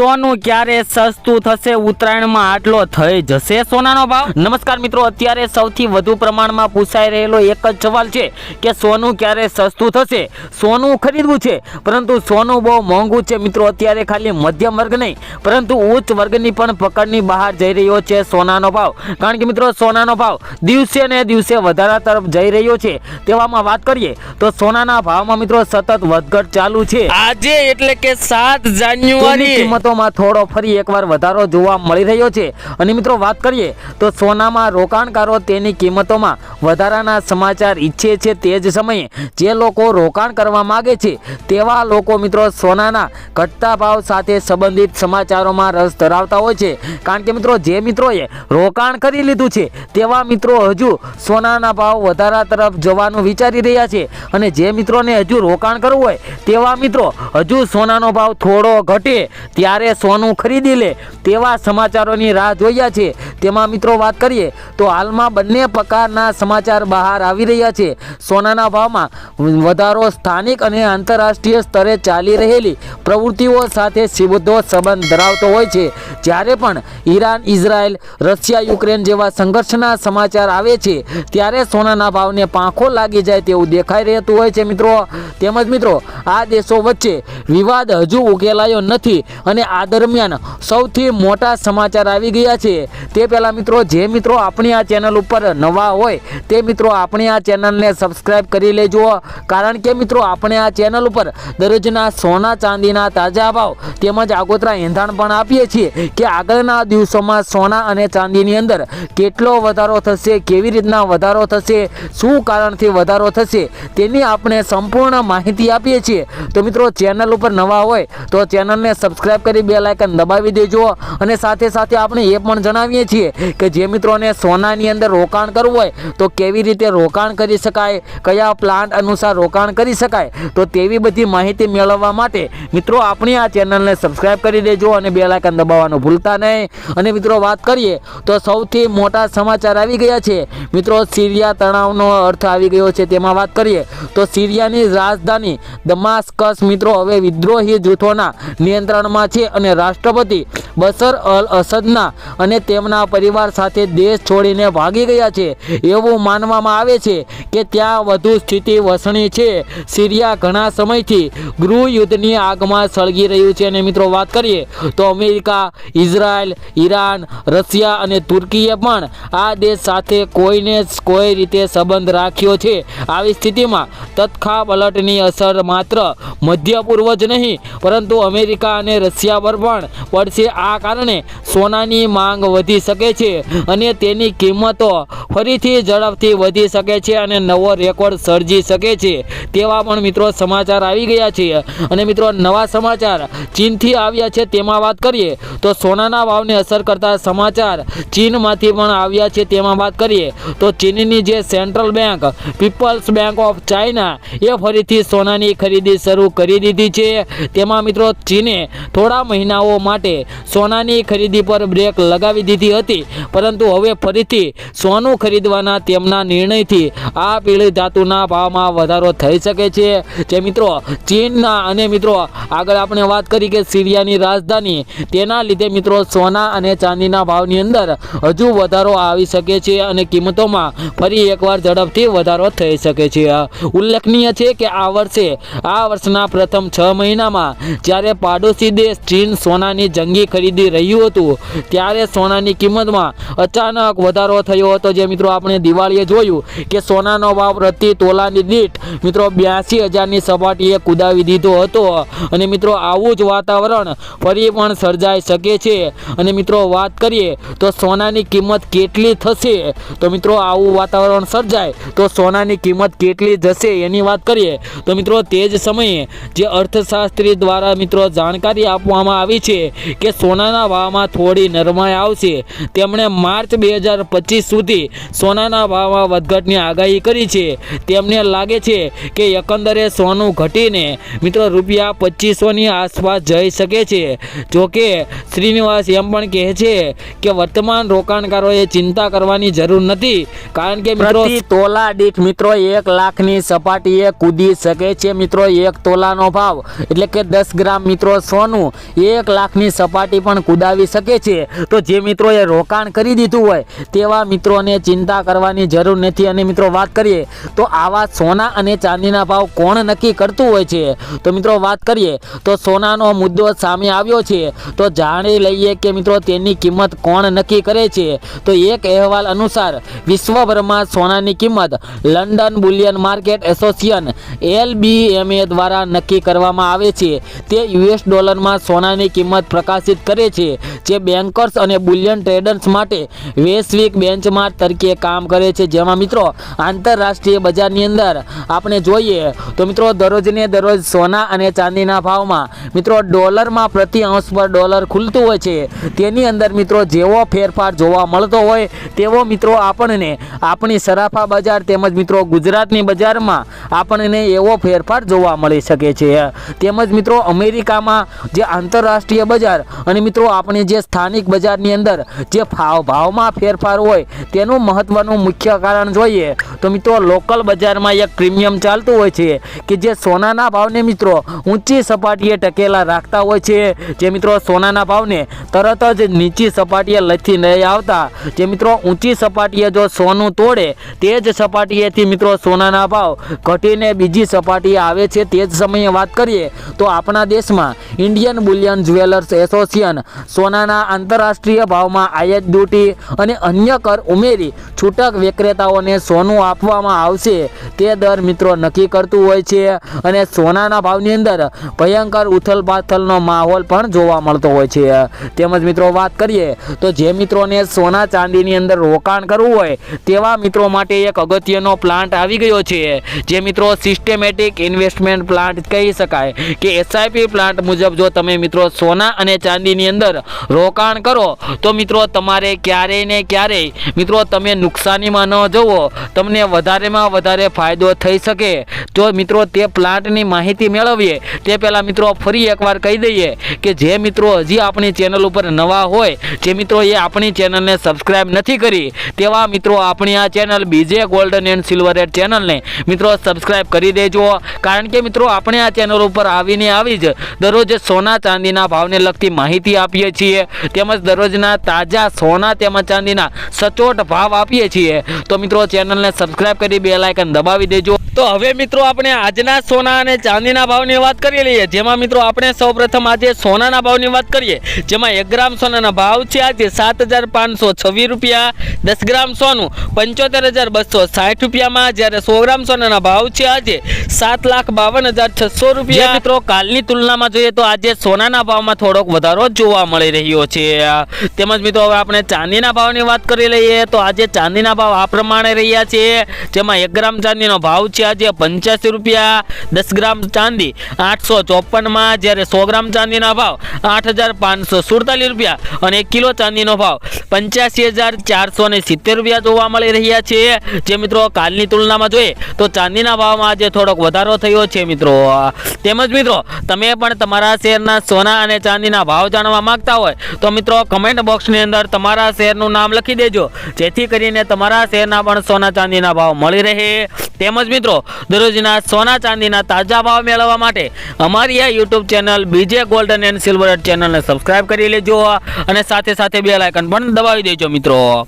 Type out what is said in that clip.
સોનું ક્યારે સસ્તું થશે? ઉત્તરાયણમાં આટલો થઈ જશે સોનાનો ભાવ? નમસ્કાર મિત્રો, અત્યારે સૌથી વધુ પ્રમાણમાં પૂછાઈ રહેલો એક જ સવાલ છે કે સોનું ક્યારે સસ્તું થશે. સોનું ખરીદવું છે, પરંતુ સોનું બહુ મોંઘું છે મિત્રો. અત્યારે ખાલી મધ્યમ વર્ગ નહીં, પરંતુ ઉચ્ચ વર્ગની પણ પકડની બહાર જઈ રહ્યો છે સોનાનો ભાવ. કારણ કે મિત્રો, સોનાનો ભાવ દિવસે ને દિવસે વધારા તરફ જઈ રહ્યો છે. તેવામાં વાત કરીએ તો સોનાના ભાવમાં મિત્રો સતત વધઘટ ચાલુ છે. આજે એટલે કે 7 જાન્યુઆરી થોડો ફરી એકવાર વધારો જોવા મળી રહ્યો છે. અને મિત્રો વાત કરીએ તો સોનામાં રોકાણકારો તેની કિંમતોમાં વધારાના સમાચાર ઈચ્છે છે. તે જ સમયે જે લોકો રોકાણ કરવા માંગે છે તેવા લોકો મિત્રો સોનાના ઘટતા ભાવ સાથે સંબંધિત સમાચારોમાં રસ ધરાવતા હોય છે. કારણ કે મિત્રો, જે મિત્રોએ રોકાણ કરી લીધું છે તેવા મિત્રો હજુ સોનાના ભાવ વધારા તરફ જવાનું વિચારી રહ્યા છે. અને જે મિત્રોને હજુ રોકાણ કરવું હોય તેવા મિત્રો હજુ સોનાનો ભાવ થોડો ઘટે ત્યારે સોનું ખરીદી લે તેવા સમાચારોની રાહ જોયા છે. તેમાં મિત્રો વાત કરીએ તો હાલમાં બંને પ્રકારના સમાચાર બહાર આવી રહ્યા છે. સોનાના ભાવમાં વધારો સ્થાનિક અને આંતરરાષ્ટ્રીય સ્તરે ચાલી રહેલી પ્રવૃત્તિઓ સાથે સીધો સંબંધ ધરાવતો હોય છે. જ્યારે પણ ઈરાન, ઇઝરાયલ, રશિયા, યુક્રેન જેવા સંઘર્ષના સમાચાર આવે છે ત્યારે સોનાના ભાવને પાંખો લાગી જાય તેવું દેખાઈ રહેતું હોય છે મિત્રો. તેમજ મિત્રો, આ દેશો વચ્ચે વિવાદ હજુ ઉકેલાયો નથી અને આ દરમિયાન સૌથી મોટા સમાચાર આવી ગયા છે. તે પહેલાં મિત્રો, જે મિત્રો આપણી આ ચેનલ ઉપર નવા હોય તે મિત્રો આપણી આ ચેનલને સબસ્ક્રાઈબ કરી લેજો. કારણ કે મિત્રો, આપણે આ ચેનલ ઉપર દરરોજના સોના ચાંદીના તાજા ભાવ તેમજ આગોતરા એંધાણ પણ આપીએ છીએ કે આગળના દિવસોમાં સોના અને ચાંદીની અંદર કેટલો વધારો થશે, કેવી રીતના વધારો થશે, શું કારણથી વધારો થશે તેની આપણે સંપૂર્ણ માહિતી આપીએ છીએ. તો મિત્રો, ચેનલ ઉપર નવા હોય તો ચેનલને સબસ્ક્રાઈબ કરી બેલ આઇકન દબાવી દેજો. અને સાથે સાથે આપણે એ પણ જણાવીએ છીએ કે જે મિત્રોને સોનાની અંદર રોકાણ કરવું હોય તો કેવી રીતે રોકાણ કરી શકાય, કયા પ્લાન અનુસાર રોકાણ કરી શકાય, તો તેવી બધી માહિતી મેળવવા માટે મિત્રો આપણી આ ચેનલને સબસ્ક્રાઈબ કરી દેજો અને બેલ આઇકન દબાવવાનું ભૂલતા નહીં. અને મિત્રો વાત કરીએ તો સૌથી મોટા સમાચાર આવી ગયા છે મિત્રો. સિરિયા તણાવનો અર્થ આવી ગયો છે. તેમાં વાત કરીએ તો સિરિયાની રાજધાની દમાસ્કસ મિત્રો હવે વિદ્રોહી જૂથોના નિયંત્રણમાં છે અને રાષ્ટ્રપતિ બશર અલ અસદના અને તેમના પરિવાર સાથે દેશ છોડીને ભાગી ગયા છે. એવું માનવામાં આવે છે કે ત્યાં વધુ સ્થિતિ વસણી છે. સિરિયા ઘણા સમયથી ગૃહ યુદ્ધની આગમાં સળગી રહ્યું છે. અને મિત્રો વાત કરીએ તો અમેરિકા, ઇઝરાયલ, ઈરાન, રશિયા અને તુર્કીએ પણ આ દેશ સાથે કોઈને કોઈ રીતે સંબંધ રાખ્યો છે. આવી સ્થિતિમાં તત્કાલ અસર માત્ર મધ્ય પૂર્વ જ નહીં પરંતુ અમેરિકા અને રશિયા પર પણ પડશે. આ કારણે સોનાની માંગ વધી શકે છે અને તેની કિંમતો ફરીથી ઝડપથી વધી શકે છે અને નવો રેકોર્ડ સર્જી શકે છે તેવા પણ મિત્રો સમાચાર આવી ગયા છે. અને મિત્રો, નવા સમાચાર ચીનથી આવ્યા છે. તેમાં વાત કરીએ તો સોનાના ભાવને અસર કરતા સમાચાર ચીનમાંથી પણ આવ્યા છે. તેમાં વાત કરીએ તો ચીનની જે central bank people's bank of China એ ફરીથી સોનાની ખરીદી શરૂ કરી દીધી છે. તેમાં મિત્રો ચીને થોડા મહિનાઓ માટે સોનાની ખરીદી પર બ્રેક લગાવી દીધી હતી, પરંતુ હવે ફરીથી સોનું ખરીદવાના તેમના નિર્ણયથી આ પીળી ધાતુના ભાવમાં વધારો થઈ શકે છે. જે મિત્રો ચીનના અને મિત્રો આગળ આપણે વાત કરી કે સિરિયાની રાજધાની, તેના લીધે મિત્રો સોના અને ચાંદીના ભાવની અંદર હજુ વધારો આવી શકે છે અને કિંમતોમાં ફરી એકવાર ઝડપથી વધારો થઈ શકે છે. ઉલ્લેખનીય છે કે આ વર્ષના પ્રથમ 6 મહિનામાં જ્યારે પાડોશી દેશ ચીન સોનાની જંગી ખરીદી રહ્યું હતું ત્યારે સોનાની કિંમતમાં અચાનક વધારો થયો હતો. જે મિત્રો આપણે દિવાળીએ જોયું કે સોનાનો ભાવ પ્રતિ તોલાની દીઠ મિત્રો 82,000ની સપાટીએ કૂદાવી દીધો હતો. અને મિત્રો આવું જ વાતાવરણ ફરી પણ સર્જાઈ શકે છે. અને મિત્રો વાત કરીએ તો સોનાની કિંમત કેટલી થશે, તો મિત્રો આવું વાતાવરણ સર્જાય તો સોનાની કિંમત કેટલી જશે એની વાત કરીએ તો મિત્રો તે જ સમયે જે અર્થશાસ્ત્રી દ્વારા મિત્રો જાણકારી આપવામાં આવી છે કે સોનાના ભાવમાં થોડી નરમાઈ આવશે. તેમણે માર્ચ 2025 સુધી સોનાના ભાવમાં વધઘટની આગાહી કરી છે. તેમને લાગે છે કે એકંદરે સોનું ઘટીને મિત્રો ₹2500ની આસપાસ જઈ શકે છે. જોકે શ્રીનિવાસ એમ પણ કહે છે કે વર્તમાન રોકાણકારોએ ચિંતા કરવાની જરૂર નથી, કારણ કે મિત્રો તોલા દીઠ મિત્રો 1 લાખની સપાટીએ કૂદી શકે છે. મિત્રો 1 તોલાનો ભાવ એટલે કે 10 ગ્રામ મિત્રો સોનું 1 લાખની સપાટી પણ કુદાવી શકે છે. તો જે મિત્રોએ રોકાણ કરી દીધું હોય તેવા મિત્રોને ચિંતા કરવાની જરૂર નથી. અને મિત્રો વાત કરીએ તો આવા સોના અને ચાંદીના ભાવ કોણ નક્કી કરતું હોય છે? તો મિત્રો વાત કરીએ તો સોનાનો મુદ્દો સામે આવ્યો છે. તો જાણી લઈએ કે મિત્રો તેની કિંમત કોણ નક્કી કરે છે. તો એક અહેવાલ અનુસાર વિશ્વભરમાં સોનાની કિંમત London Boolean market association LBMA દ્વારા નક્કી કરવામાં આવે છે. તે US ડોલરમાં સોનાની કિંમત પ્રકાશિત કરે છે, જે બેન્કર્સ અને બુલિયન ટ્રેડર્સ માટે વૈશ્વિક બેન્ચમાર્ક તરીકે કામ કરે છે. જેમાં મિત્રો આંતરરાષ્ટ્રીય બજારની અંદર આપણે જોઈએ તો મિત્રો દરરોજને દરરોજ સોના અને ચાંદીના ભાવમાં મિત્રો ડોલરમાં પ્રતિ અંશ પર ડોલર ખુલતું હોય છે. તેની અંદર મિત્રો જેવો ફેરફાર જોવા મળતો હોય તેવો મિત્રો આપણને આપણી સરાફા બજાર તેમજ મિત્રો ગુજરાતની બજારમાં આપણને એવો ફેરફાર જોવા મળી શકે છે. તેમજ મિત્રો અમેરિકામાં જે આંતરરાષ્ટ્રીય બજાર અને મિત્રો આપણી જે સ્થાનિક બજારની અંદર જે ભાવમાં ફેરફાર હોય તેનું મહત્વનું મુખ્ય કારણ જોઈએ તો મિત્રો લોકલ બજારમાં એક પ્રીમિયમ ચાલતું હોય છે કે જે સોનાના ભાવને મિત્રો ઊંચી સપાટીએ ટકેલા રાખતા હોય છે. જે મિત્રો સોનાના ભાવને તરત જ નીચી સપાટીએ લથી નહીં આવતા. જે મિત્રો ઊંચી સપાટીએ જો સોનું તોડે તે જ સપાટીએથી મિત્રો સોનાના ભાવ ઘટીને બીજી સપાટીએ આવે છે. તે જ સમયે વાત કરીએ તો આપણા દેશમાં ઇન્ડિયન બુલિયન જ્વેલર્સ એસોસિએશન સોનાના આંતરરાષ્ટ્રીય ભાવમાં આયાત ડ્યુટી અને અન્ય કર ઉમેરી છૂટક વિક્રેતાઓને સોનું આપવામાં આવશે તે દર મિત્રો નક્કી કરતું હોય છે. અને સોનાના ભાવની અંદર ભયંકર ઉથલપાથલનો માહોલ પણ જોવા મળતો હોય છે. તેમજ મિત્રો વાત કરીએ તો જે મિત્રોને સોના ચાંદીની અંદર રોકાણ કરવું હોય તેવા મિત્રો માટે એક અગત્યનો પ્લાન્ટ આવી ગયો છે, જે મિત્રો સિસ્ટેમેટિક ઇન્વેસ્ટમેન્ટ પ્લાન્ટ કહી શકાય કે SIP પ્લાન્ટ મુજબ જો તમે મિત્રો સોના અને ચાંદીની અંદર રોકાણ કરો તો મિત્રો તમારે ક્યારેય ને ક્યારેય મિત્રો તમે નુકસાનીમાં ન જવો, તમને વધારેમાં વધારે ફાયદો થઈ શકે. તો મિત્રો તે પ્લાન્ટની માહિતી મેળવીએ તે પહેલાં મિત્રો ફરી એકવાર કહી દઈએ કે જે મિત્રો હજી આપણી ચેનલ ઉપર નવા હોય, જે મિત્રો એ આપણી ચેનલને સબસ્ક્રાઈબ નથી કરી તેવા મિત્રો આપણી આ channel BJ golden and silver rate ચેનલને મિત્રો સબસ્ક્રાઈબ કરી દેજો. કારણ કે મિત્રો આપણે આ ચેનલ ઉપર આવી જ દરરોજ સોના ચાંદીના ભાવને લગતી માહિતી આપીએ છીએ, તેમજ દરરોજના તાજા સોના તેમજ ચાંદીના સચોટ ભાવ આપીએ છીએ. તો મિત્રો ચેનલને સબસ્ક્રાઈબ કરી બેલ આઇકન દબાવી દેજો. તો હવે મિત્રો આપણે આજના સોના અને ચાંદીના ભાવની વાત કરી લઈએ. જેમાં મિત્રો આપણે સૌપ્રથમ આજે સોનાના ભાવની વાત કરીએ, જેમાં 1 ગ્રામ સોનાના ભાવ છે આજે 7,526 રૂપિયા. 10 ગ્રામ સોનું 75,260 રૂપિયામાં, જ્યારે 100 ગ્રામ સોનાના ભાવ છે આજે 7,52,600 રૂપિયા. મિત્રો કાલની તુલનામાં જોઈએ તો આજે સોનાના ભાવમાં થોડોક વધારો જોવા મળી રહ્યો છે. તેમજ મિત્રો હવે આપણે ચાંદીના ભાવની વાત કરી લઈએ તો આજે ચાંદીના ભાવ આ પ્રમાણે રહ્યા છે, જેમાં 1 ગ્રામ ચાંદીનો ભાવ છે આજે 85 રૂપિયા. 10 ગ્રામ ચાંદી 854માં, જ્યારે 100 ગ્રામ ચાંદીના ભાવ 8,547 રૂપિયા અને 1 કિલો ચાંદીનો ભાવ 85,470 રૂપિયા જોવા મળી રહ્યા છે. જે મિત્રો કાલની તુલનામાં જોઈએ તો ચાંદીના ભાવમાં આજે થોડોક વધારો થયો છે મિત્રો. તેમજ મિત્રો તમે પણ તમારા શહેરના સોના અને ચાંદીના ભાવ જાણવા માંગતા હોય તો મિત્રો કમેન્ટ બોક્સની અંદર તમારા શહેરનું નામ લખી દેજો, જેથી કરીને તમારા શહેરના પણ સોના ચાંદીના ભાવ મળી રહે. તેમજ મિત્રો દરરોજના સોના ચાંદીના તાજા ભાવ મેળવવા માટે અમારી આ YouTube channel BJ golden and silver rate ચેનલને સબસ્ક્રાઇબ કરી લેજો અને સાથે સાથે બેલ આઇકન પણ દબાવી દેજો મિત્રો.